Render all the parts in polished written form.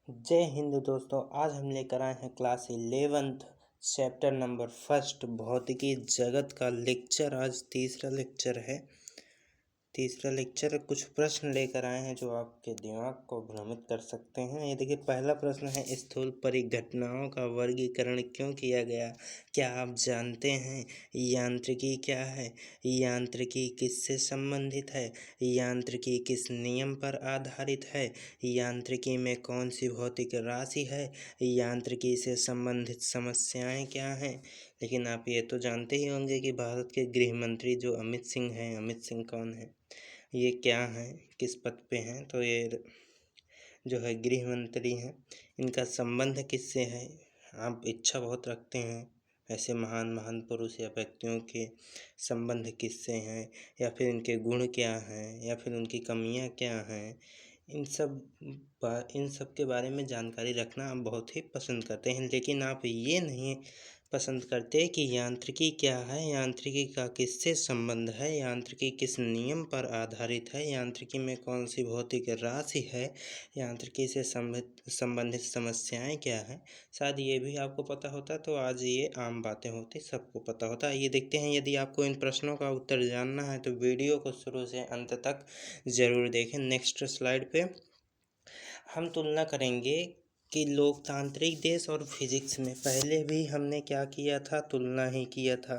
जय हिंद दोस्तों। आज हम लेकर आए हैं class 11th chapter number first भौतिकी जगत का लेक्चर। आज तीसरा लेक्चर कुछ प्रश्न लेकर आए हैं जो आपके दिमाग को भ्रमित कर सकते हैं। ये देखिए, पहला प्रश्न है, स्थूल परिघटनाओं का वर्गीकरण क्यों किया गया? क्या आप जानते हैं यांत्रिकी क्या है? यांत्रिकी किससे संबंधित है? यांत्रिकी किस नियम पर आधारित है? यांत्रिकी में कौन सी भौतिक राशि है? यांत्रिकी से संबंधित समस्याएं क्या हैं? लेकिन आप ये तो जानते ही होंगे कि भारत के गृह मंत्री जो अमित सिंह हैं, अमित सिंह कौन है, ये क्या हैं, किस पद पे हैं? तो ये जो है गृह मंत्री हैं। इनका संबंध किससे है? आप इच्छा बहुत रखते हैं ऐसे महान महान पुरुष या व्यक्तियों के संबंध किससे हैं, या फिर इनके गुण क्या हैं, या फिर उनकी कमियां क्या हैं। इन सब के बारे में जानकारी रखना आप बहुत ही पसंद करते हैं, लेकिन आप ये नहीं पसंद करते कि यांत्रिकी क्या है, यांत्रिकी का किससे संबंध है, यांत्रिकी किस नियम पर आधारित है, यांत्रिकी में कौन सी भौतिक राशि है, यांत्रिकी से संबंधित समस्याएं क्या हैं। शायद ये भी आपको पता होता तो आज ये आम बातें होती, सबको पता होता। ये देखते हैं, यदि आपको इन प्रश्नों का उत्तर जानना है तो वीडियो को शुरू से अंत तक ज़रूर देखें। नेक्स्ट स्लाइड पे हम तुलना करेंगे कि लोकतांत्रिक देश और फिजिक्स में। पहले भी हमने क्या किया था? तुलना ही किया था।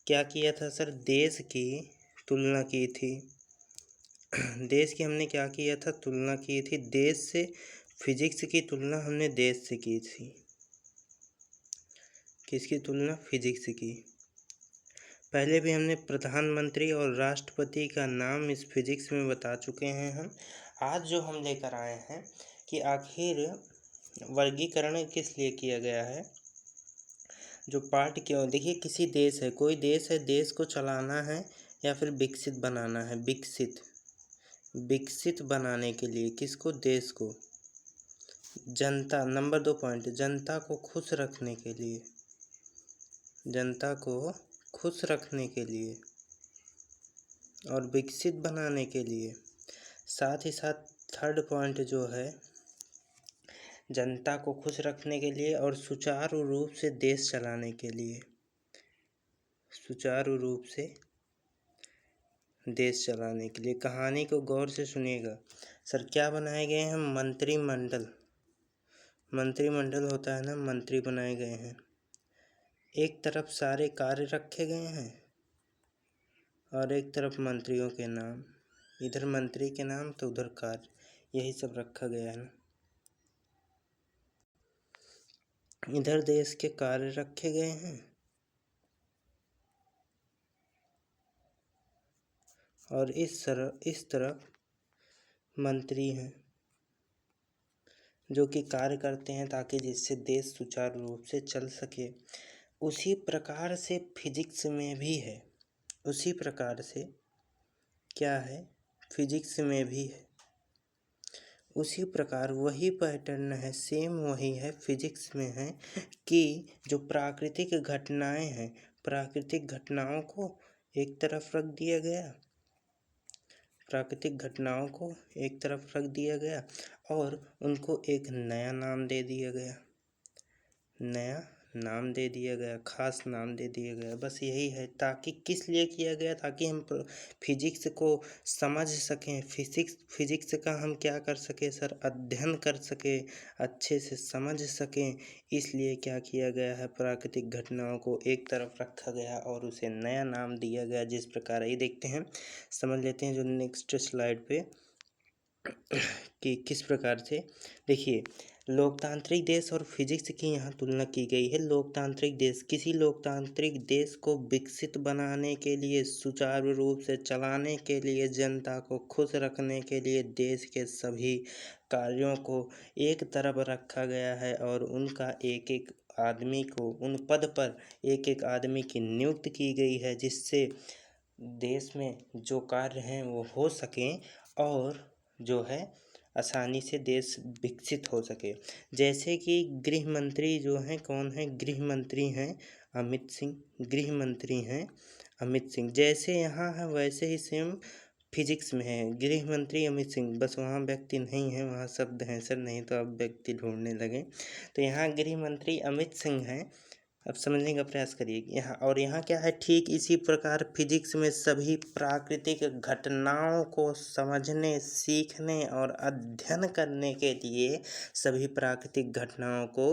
क्या किया था सर? देश की तुलना की थी। देश की हमने क्या किया था? तुलना की थी देश से। फिजिक्स की तुलना हमने देश से की थी। किसकी तुलना? फिजिक्स की। पहले भी हमने प्रधानमंत्री और राष्ट्रपति का नाम इस फिजिक्स में बता चुके हैं हम। आज जो हम लेकर आए हैं कि आखिर वर्गीकरण किस लिए किया गया है, जो पार्ट क्यों। देखिए, किसी देश है, कोई देश है, देश को चलाना है या फिर विकसित बनाना है। विकसित बनाने के लिए किसको? देश को। जनता, नंबर 2 पॉइंट, जनता को खुश रखने के लिए, जनता को खुश रखने के लिए और विकसित बनाने के लिए। साथ ही साथ थर्ड पॉइंट जो है, जनता को खुश रखने के लिए और सुचारू रूप से देश चलाने के लिए। सुचारू रूप से देश चलाने के लिए। कहानी को गौर से सुनिएगा। सर क्या बनाए गए हैं? मंत्रिमंडल। मंत्रिमंडल होता है ना, मंत्री बनाए गए हैं। एक तरफ सारे कार्य रखे गए हैं और एक तरफ मंत्रियों के नाम। इधर मंत्री के नाम तो उधर कार्य, यही सब रखा गया है ना। इधर देश के कार्य रखे गए हैं और इस तरफ मंत्री हैं जो कि कार्य करते हैं ताकि जिससे देश सुचारू रूप से चल सके। उसी प्रकार से फिजिक्स में भी है। उसी प्रकार से क्या है? फिजिक्स में भी है। उसी प्रकार वही पैटर्न है, सेम वही है, फिजिक्स में है कि जो प्राकृतिक घटनाएं हैं, प्राकृतिक घटनाओं को एक तरफ रख दिया गया, प्राकृतिक घटनाओं को एक तरफ रख दिया गया और उनको एक नया नाम दे दिया गया, नया नाम दे दिया गया, खास नाम दे दिया गया। बस यही है। ताकि किस लिए किया गया? ताकि हम फिजिक्स को समझ सकें। फिजिक्स का हम क्या कर सकें सर? अध्ययन कर सकें, अच्छे से समझ सकें। इसलिए क्या किया गया है? प्राकृतिक घटनाओं को एक तरफ रखा गया और उसे नया नाम दिया गया। जिस प्रकार ये देखते हैं, समझ लेते हैं जो नेक्स्ट स्लाइड पे कि किस प्रकार से। देखिए, लोकतांत्रिक देश और फिजिक्स की यहाँ तुलना की गई है। लोकतांत्रिक देश, किसी लोकतांत्रिक देश को विकसित बनाने के लिए, सुचारू रूप से चलाने के लिए, जनता को खुश रखने के लिए देश के सभी कार्यों को एक तरफ रखा गया है और उनका एक एक आदमी को, उन पद पर एक एक आदमी की नियुक्ति की गई है, जिससे देश में जो कार्य हैं वो हो सकें और जो है आसानी से देश विकसित हो सके। जैसे कि गृह मंत्री जो हैं, कौन है? गृह मंत्री हैं अमित सिंह। गृह मंत्री हैं अमित सिंह। जैसे यहाँ है वैसे ही सेम फिजिक्स में है। गृह मंत्री अमित सिंह, बस वहाँ व्यक्ति नहीं है, वहाँ शब्द हैं सर, नहीं तो आप व्यक्ति ढूंढने लगे। तो यहाँ गृह मंत्री अमित सिंह हैं। अब समझने का प्रयास करिए यहाँ, और यहाँ क्या है, ठीक इसी प्रकार फिजिक्स में सभी प्राकृतिक घटनाओं को समझने, सीखने और अध्ययन करने के लिए सभी प्राकृतिक घटनाओं को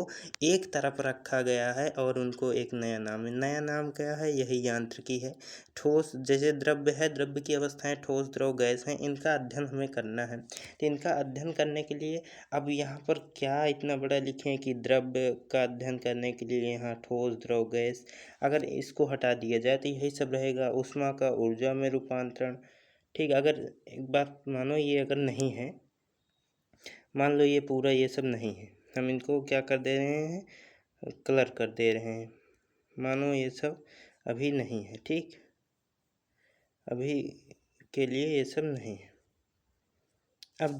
एक तरफ रखा गया है और उनको एक नया नाम है। नया नाम क्या है? यही यांत्रिकी है। ठोस जैसे द्रव्य है, द्रव्य की अवस्थाएं ठोस, द्रव, गैस हैं, इनका अध्ययन हमें करना है। तो इनका अध्ययन करने के लिए अब यहाँ पर क्या इतना बड़ा लिखें कि द्रव्य का अध्ययन करने के लिए यहाँ ठोस, द्रव, गैस, अगर इसको हटा दिया जाए तो यही सब रहेगा। ऊष्मा का ऊर्जा में रूपांतरण, ठीक। अगर एक बात मानो, ये अगर नहीं है, मान लो ये पूरा ये सब नहीं है, हम इनको क्या कर दे रहे हैं, कलर कर दे रहे हैं। मानो ये सब अभी नहीं है, ठीक, अभी के लिए ये सब नहीं है। अब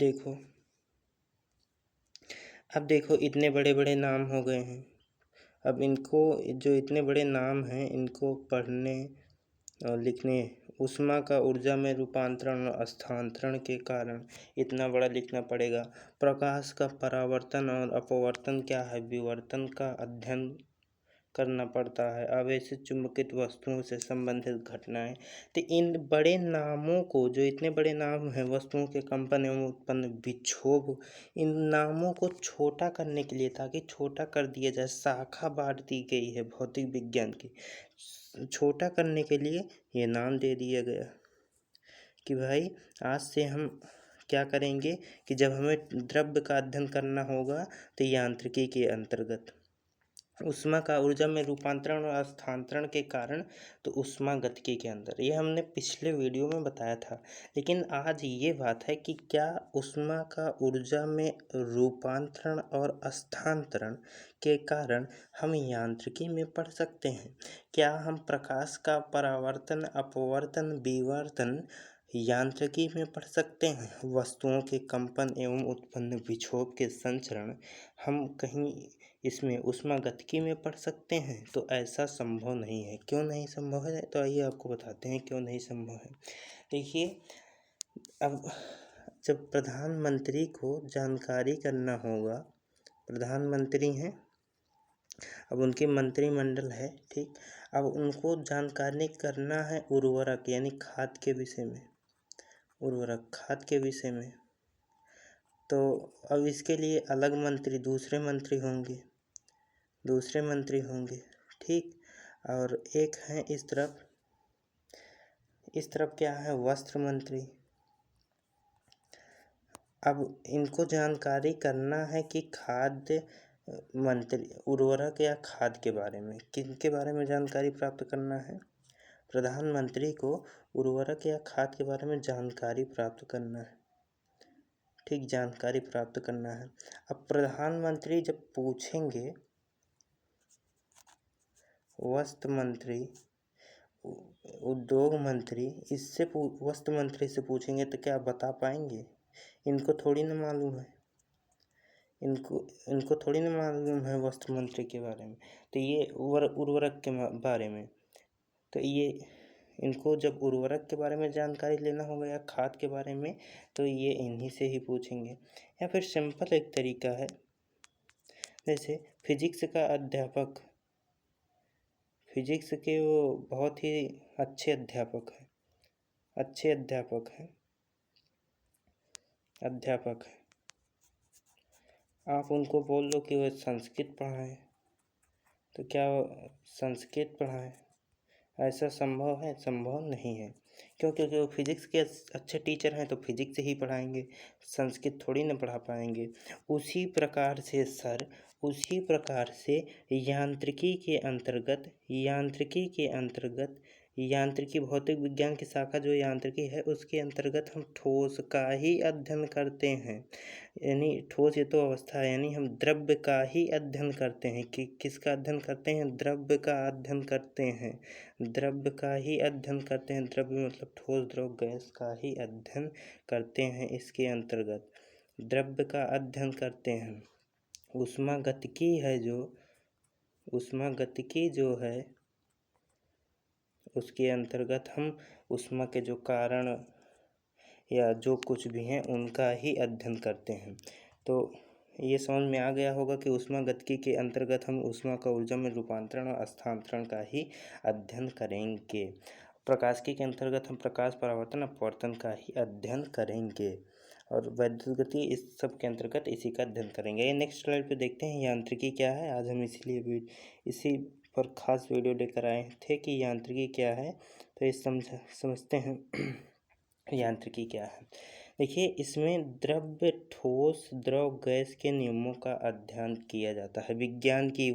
देखो इतने बड़े बड़े नाम हो गए हैं। अब इनको, जो इतने बड़े नाम हैं, इनको पढ़ने और लिखने, ऊष्मा का ऊर्जा में रूपांतरण और स्थानांतरण के कारण इतना बड़ा लिखना पड़ेगा। प्रकाश का परावर्तन और अपवर्तन क्या है? विवर्तन का अध्ययन करना पड़ता है। आवेशित चुंबकित वस्तुओं से संबंधित घटनाएं। तो इन बड़े नामों को, जो इतने बड़े नाम हैं, वस्तुओं के कंपन एवं उत्पन्न विक्षोभ, इन नामों को छोटा करने के लिए, ताकि छोटा कर दिया जाए, शाखा बांट दी गई है भौतिक विज्ञान की, छोटा करने के लिए ये नाम दे दिया गया कि भाई आज से हम क्या करेंगे कि जब हमें द्रव्य का अध्ययन करना होगा तो यांत्रिकी के अंतर्गत ऊष्मा का ऊर्जा में रूपांतरण और स्थानांतरण के कारण, तो ऊष्मागतिकी के अंदर, ये हमने पिछले वीडियो में बताया था। लेकिन आज ये बात है कि क्या ऊष्मा का ऊर्जा में रूपांतरण और स्थानांतरण के कारण हम यांत्रिकी में पढ़ सकते हैं? क्या हम प्रकाश का परावर्तन, अपवर्तन, विवर्तन यांत्रिकी में पढ़ सकते हैं? वस्तुओं के कंपन एवं उत्पन्न विक्षोभ के संचरण हम कहीं इसमें ऊष्मागतिकी में पढ़ सकते हैं? तो ऐसा संभव नहीं है। क्यों नहीं संभव है? तो आइए आपको बताते हैं क्यों नहीं संभव है। देखिए, अब जब प्रधानमंत्री को जानकारी करना होगा, प्रधानमंत्री हैं, अब उनके मंत्रिमंडल है, ठीक, अब उनको जानकारी करना है उर्वरक यानी खाद के विषय में, उर्वरक खाद के विषय में। तो अब इसके लिए अलग मंत्री, दूसरे मंत्री होंगे, ठीक। और एक है इस तरफ क्या है, वस्त्र मंत्री। अब इनको जानकारी करना है कि खाद्य मंत्री, उर्वरक या खाद के बारे में, किनके बारे में जानकारी प्राप्त करना है? प्रधानमंत्री को उर्वरक या खाद के बारे में जानकारी प्राप्त करना है, ठीक, जानकारी प्राप्त करना है। अब प्रधानमंत्री जब पूछेंगे, वस्त्र मंत्री, उद्योग मंत्री, वस्त्र मंत्री से पूछेंगे तो क्या बता पाएंगे? इनको थोड़ी ना मालूम है, इनको थोड़ी ना मालूम है वस्त्र मंत्री के बारे में। तो ये उर्वरक के बारे में, तो ये इनको जब उर्वरक के बारे में जानकारी लेना होगा या खाद के बारे में, तो ये इन्हीं से ही पूछेंगे। या फिर सिंपल एक तरीका है, जैसे फिजिक्स का अध्यापक, फिजिक्स के वो बहुत ही अच्छे अध्यापक हैं, आप उनको बोल लो कि वो संस्कृत पढ़ाएं, तो क्या संस्कृत पढ़ाएं? ऐसा संभव है? संभव नहीं है। क्यों? क्योंकि वो फिजिक्स के अच्छे टीचर हैं, तो फिजिक्स ही पढ़ाएंगे, संस्कृत थोड़ी ना पढ़ा पाएंगे। उसी प्रकार से यांत्रिकी भौतिक विज्ञान की शाखा जो यांत्रिकी है, उसके अंतर्गत हम ठोस का ही अध्ययन करते हैं। यानी ठोस ये तो अवस्था है, यानी हम द्रव्य का ही अध्ययन करते हैं। किसका अध्ययन करते हैं? द्रव्य का अध्ययन करते हैं, द्रव्य मतलब ठोस, द्रव, गैस का ही अध्ययन करते हैं। इसके अंतर्गत द्रव्य का अध्ययन करते हैं। ऊष्मागतिकी जो है, उसके अंतर्गत हम ऊष्मा के जो कारण या जो कुछ भी हैं उनका ही अध्ययन करते हैं। तो ये समझ में आ गया होगा कि ऊष्मागतिकी के अंतर्गत हम ऊष्मा का ऊर्जा में रूपांतरण और स्थानांतरण का ही अध्ययन करेंगे। प्रकाशिकी के अंतर्गत हम प्रकाश परावर्तन अपवर्तन का ही अध्ययन करेंगे और वैद्युत गति इस सब के अंतर्गत इसी का अध्ययन करेंगे। ये नेक्स्ट स्लाइड पे देखते हैं यांत्रिकी क्या है। आज हम इसलिए इसी पर खास वीडियो लेकर आए थे कि यांत्रिकी क्या है, तो ये समझते हैं यांत्रिकी क्या है। देखिए, इसमें द्रव्य, ठोस, द्रव, गैस के नियमों का अध्ययन किया जाता है। विज्ञान की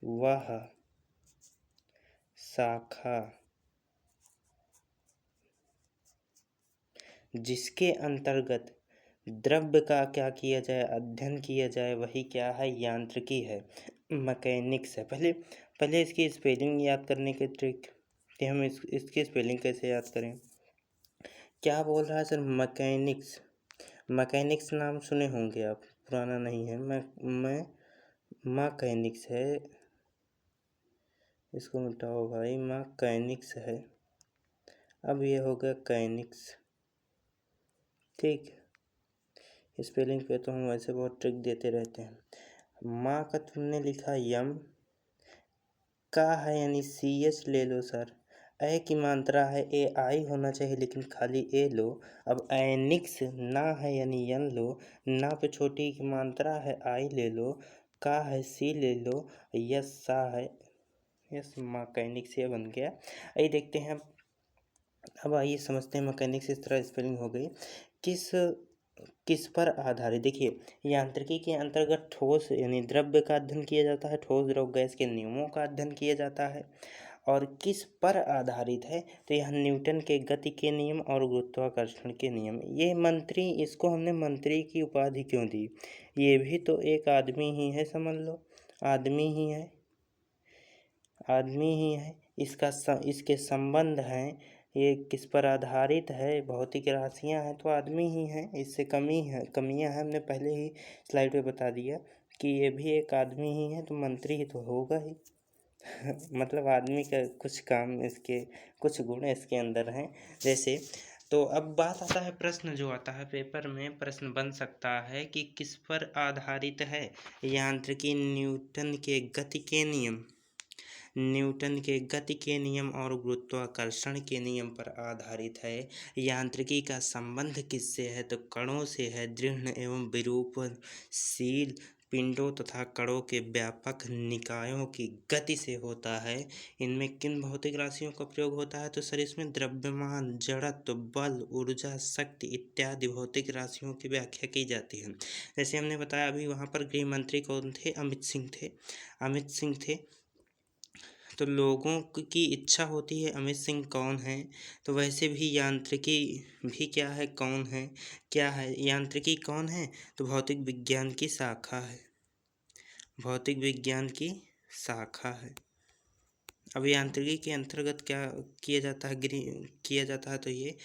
वह शाखा जिसके अंतर्गत द्रव्य का क्या किया जाए, अध्ययन किया जाए, वही क्या है, यांत्रिकी है, मैकेनिक्स है। पहले इसकी स्पेलिंग याद करने के ट्रिक कि हम इसकी स्पेलिंग कैसे याद करें। क्या बोल रहा है सर? मैकेनिक्स नाम सुने होंगे आप, पुराना नहीं है। मैकेनिक्स है, इसको मिटाओ भाई, मैकेनिक्स है। अब ये हो गया कैनिक्स। ठीक, स्पेलिंग पे तो हम वैसे बहुत ट्रिक देते रहते हैं। माँ का तुमने लिखा यम, का है यानी CH ले लो सर। ए की मात्रा है AI होना चाहिए, लेकिन खाली ए लो। अब एनिक्स ना है यानी यन लो, ना पे छोटी की मात्रा है आई ले लो, का है C ले लो, यस सा है, यस मैकेनिक्स ये बन गया। ये देखते हैं। अब आइए समझते हैं मैकेनिक्स इस तरह स्पेलिंग हो गई। किस पर आधारित। देखिए, यांत्रिकी के अंतर्गत ठोस यानी द्रव्य का अध्ययन किया जाता है, ठोस, द्रव, गैस के नियमों का अध्ययन किया जाता है। और किस पर आधारित है, तो यह न्यूटन के गति के नियम और गुरुत्वाकर्षण के नियम। ये मंत्री, इसको हमने मंत्री की उपाधि क्यों दी? ये भी तो एक आदमी ही है, समझ लो, आदमी ही है। इसके संबंध हैं, ये किस पर आधारित है, भौतिक राशियां हैं, तो आदमी ही है। इससे कमियां हैं, हमने पहले ही स्लाइड पे बता दिया कि ये भी एक आदमी ही है, तो मंत्री ही तो होगा ही मतलब आदमी का कुछ काम, इसके कुछ गुण इसके अंदर हैं जैसे। तो अब बात आता है, प्रश्न जो आता है पेपर में, प्रश्न बन सकता है कि किस पर आधारित है यांत्रिकी। न्यूटन के गति के नियम और गुरुत्वाकर्षण के नियम पर आधारित है। यांत्रिकी का संबंध किससे है, तो कणों से है। दृढ़ एवं विरूपणशील पिंडों तथा कणों के व्यापक निकायों की गति से होता है। इनमें किन भौतिक राशियों का प्रयोग होता है, तो सर इसमें द्रव्यमान, जड़त्व, बल, ऊर्जा, शक्ति इत्यादि भौतिक राशियों की व्याख्या की जाती है। जैसे हमने बताया, अभी वहाँ पर गृह मंत्री कौन थे? अमित सिंह थे। तो लोगों की इच्छा होती है अमित सिंह कौन है, तो वैसे भी यांत्रिकी भी क्या है, कौन है, क्या है यांत्रिकी, कौन है, तो भौतिक विज्ञान की शाखा है। अब यांत्रिकी के अंतर्गत क्या किया जाता है, तो ये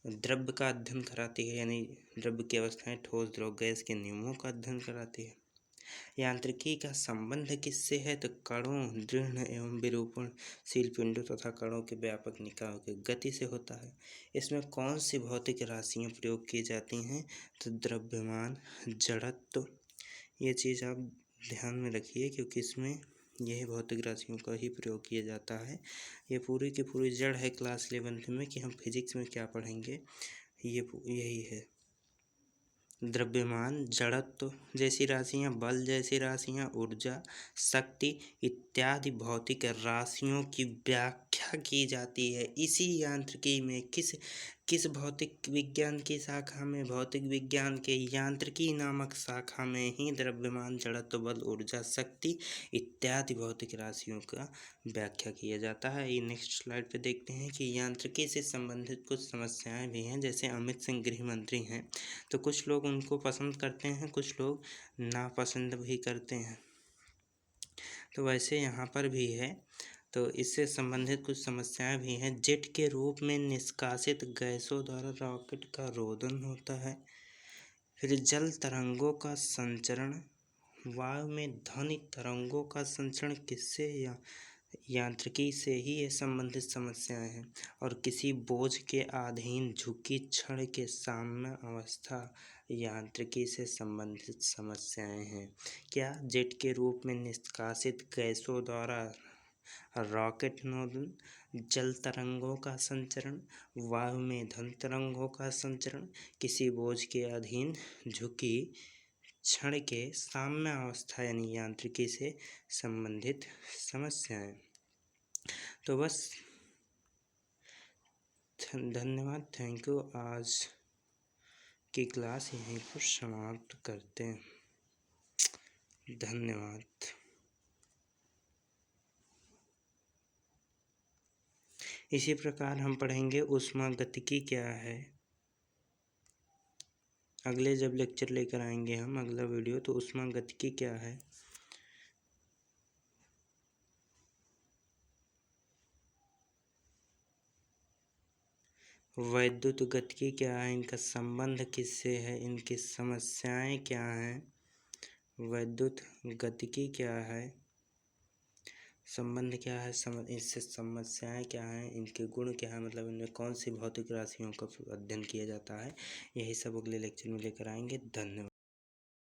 द्रव्य का अध्ययन कराती है, यानी द्रव्य की अवस्थाएं, ठोस, द्रव, गैस के नियमों का अध्ययन कराती है। यांत्रिकी का संबंध किससे है, तो कणों, दृढ़ एवं विरूपणशील पिंडों तथा कणों के व्यापक निकायों की गति से होता है। इसमें कौन सी भौतिक राशियाँ प्रयोग की जाती हैं, तो द्रव्यमान, जड़त्व। ये चीज़ आप ध्यान में रखिए, क्योंकि इसमें यही भौतिक राशियों का ही प्रयोग किया जाता है। ये पूरी की पूरी जड़ है क्लास 11th में कि हम फिजिक्स में क्या पढ़ेंगे, यही है। द्रव्यमान, जड़त्व जैसी राशियाँ, बल जैसी राशियाँ, ऊर्जा, शक्ति इत्यादि भौतिक राशियों की व्याख्या की जाती है। इसी यांत्रिकी में किस भौतिक विज्ञान की शाखा में, भौतिक विज्ञान के यांत्रिकी नामक शाखा में ही द्रव्यमान, जड़त्व, बल, ऊर्जा, शक्ति इत्यादि भौतिक राशियों का व्याख्या किया जाता है। ये नेक्स्ट स्लाइड पे देखते हैं कि यांत्रिकी से संबंधित कुछ समस्याएं भी हैं। जैसे अमित सिंह गृह मंत्री हैं, तो कुछ लोग उनको पसंद करते हैं, कुछ लोग नापसंद भी करते हैं, तो वैसे यहाँ पर भी है। तो इससे संबंधित कुछ समस्याएं भी हैं। जेट के रूप में निष्कासित गैसों द्वारा रॉकेट का रोदन होता है। फिर जल तरंगों का संचरण, वायु में ध्वनि तरंगों का संचरण किससे, या यांत्रिकी से ही ये संबंधित समस्याएं हैं। और किसी बोझ के अधीन झुकी क्षण के साम्य अवस्था यांत्रिकी से संबंधित समस्याएं हैं। क्या जेट के रूप में निष्कासित गैसों द्वारा रॉकेट नोजल, जल तरंगों का संचरण, वायु में धन तरंगों का संचरण, किसी बोझ के अधीन झुकी क्षण के साम्य अवस्था यानी यांत्रिकी से संबंधित समस्याएं। तो बस धन्यवाद, थैंक यू। आज की क्लास यहीं पर समाप्त करते हैं। धन्यवाद। इसी प्रकार हम पढ़ेंगे ऊष्मागतिकी क्या है। अगले जब लेक्चर लेकर आएंगे हम अगला वीडियो, तो ऊष्मागतिकी क्या है, वैद्युत गतिकी क्या है, इनका संबंध किससे है, इनकी समस्याएं क्या हैं, वैद्युत गतिकी क्या है, संबंध क्या है, इससे समस्याएं क्या हैं, इनके गुण क्या है, मतलब इनमें कौन सी भौतिक राशियों का अध्ययन किया जाता है, यही सब अगले लेक्चर में लेकर आएंगे। धन्यवाद।